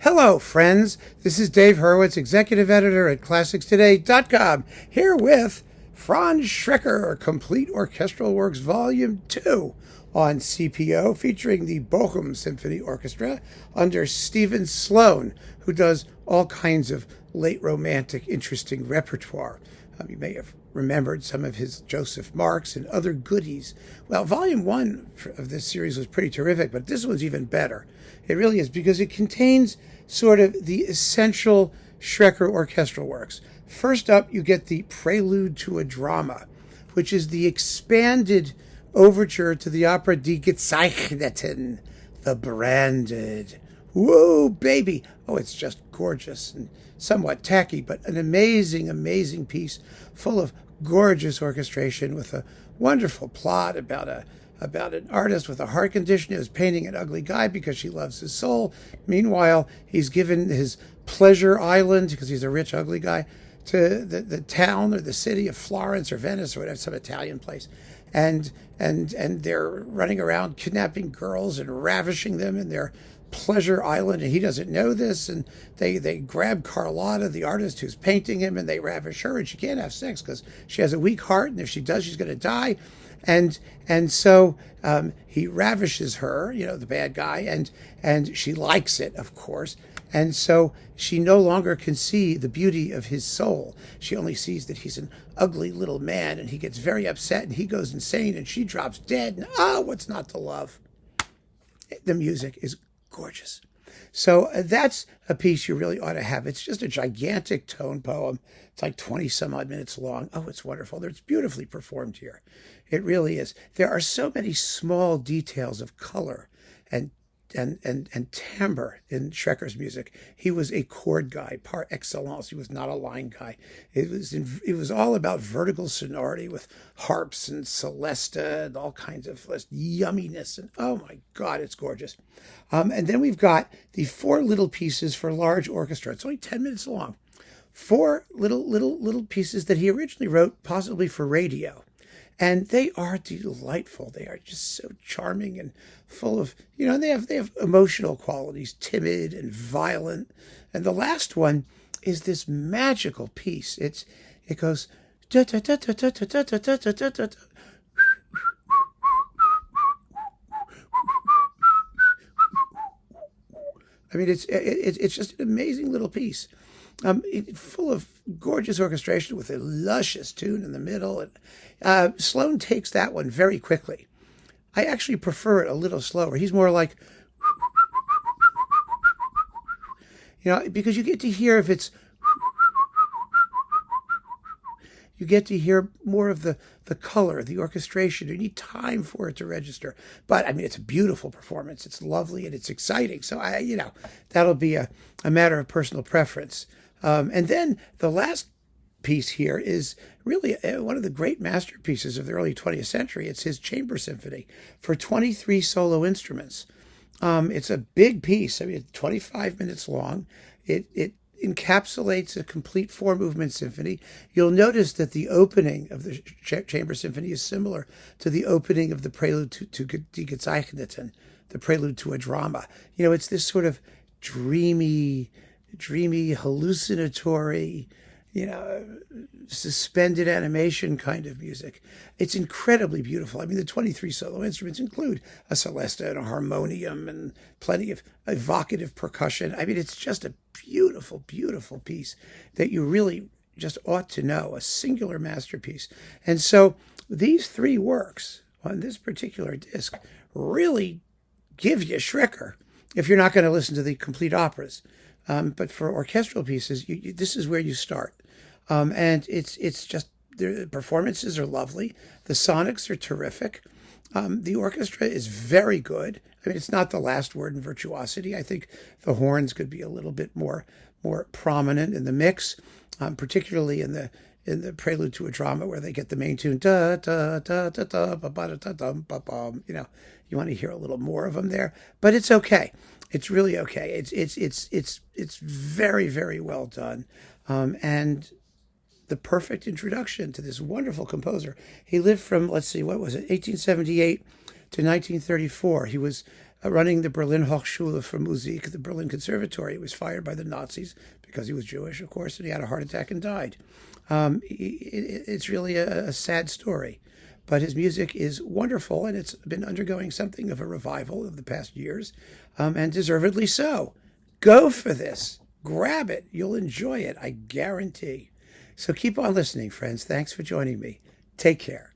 Hello, friends. This is Dave Hurwitz, executive editor at ClassicsToday.com, here with Franz Schreker, Complete Orchestral Works Volume 2 on CPO, featuring the Bochum Symphony Orchestra under Stephen Sloane, who does all kinds of late romantic, interesting repertoire. You may have remembered some of his Joseph Marx and other goodies. Well, Volume 1 of this series was pretty terrific, but this one's even better. It really is, because it contains sort of the essential Schreker orchestral works. First up, you get the Prelude to a Drama, which is the expanded overture to the opera Die Gezeichneten, the Branded. Whoa, baby! Oh, it's just gorgeous and somewhat tacky, but an amazing, amazing piece full of gorgeous orchestration with a wonderful plot about an artist with a heart condition who's painting an ugly guy because she loves his soul. Meanwhile, he's given his pleasure island, because he's a rich, ugly guy, to the town or the city of Florence or Venice or whatever, some Italian place. And they're running around kidnapping girls and ravishing them in their pleasure island, and he doesn't know this, and they grab Carlotta, the artist who's painting him, and they ravish her, and she can't have sex because she has a weak heart, and if she does, she's going to die. And so he ravishes her, the bad guy, and she likes it, of course. And so she no longer can see the beauty of his soul. She only sees that he's an ugly little man, and he gets very upset, and he goes insane, and she drops dead. And what's not to love? The music is gorgeous. So that's a piece you really ought to have. It's just a gigantic tone poem. It's like 20 some odd minutes long. Oh, it's wonderful. It's beautifully performed here. It really is. There are so many small details of color and timbre in Schreker's music. He was a chord guy par excellence. He was not a line guy. It was all about vertical sonority with harps and celesta and all kinds of yumminess. And oh my God, it's gorgeous. And then we've got the 4 little pieces for large orchestra. It's only 10 minutes long. 4 little pieces that he originally wrote, possibly for radio. And they are delightful. They are just so charming and full of, they have emotional qualities, timid and violent. And the last one is this magical piece. It goes da da da da da da da da da da da. I mean, it's just an amazing little piece. Full of gorgeous orchestration with a luscious tune in the middle. And Sloane takes that one very quickly. I actually prefer it a little slower. He's more like, because you get to hear if it's, you get to hear more of the color, the orchestration. You need time for it to register. But, it's a beautiful performance. It's lovely and it's exciting. So, that'll be a matter of personal preference. And then the last piece here is really one of the great masterpieces of the early 20th century. It's his chamber symphony for 23 solo instruments. It's a big piece. It's 25 minutes long. It encapsulates a complete 4-movement symphony. You'll notice that the opening of the chamber symphony is similar to the opening of the Prelude to Die Gezeichneten, the Prelude to a Drama. It's this sort of dreamy, hallucinatory, suspended animation kind of music. It's incredibly beautiful. The 23 solo instruments include a celesta and a harmonium and plenty of evocative percussion. It's just a beautiful, beautiful piece that you really just ought to know, a singular masterpiece. And so these 3 works on this particular disc really give you Schreker if you're not going to listen to the complete operas. But for orchestral pieces, this is where you start. And it's just, the performances are lovely. The sonics are terrific. The orchestra is very good. It's not the last word in virtuosity. I think the horns could be a little bit more prominent in the mix, particularly in the Prelude to a Drama, where they get the main tune, da da da da da ba ba da da dum ba bum. You want to hear a little more of them there, but it's okay. It's really okay. It's very, very well done, and the perfect introduction to this wonderful composer. He lived from, 1878 to 1934. He was running the Berlin Hochschule für Musik, the Berlin Conservatory. He was fired by the Nazis because he was Jewish, of course, and he had a heart attack and died. It's really a sad story. But his music is wonderful, and it's been undergoing something of a revival of the past years, and deservedly so. Go for this. Grab it. You'll enjoy it, I guarantee. So keep on listening, friends. Thanks for joining me. Take care.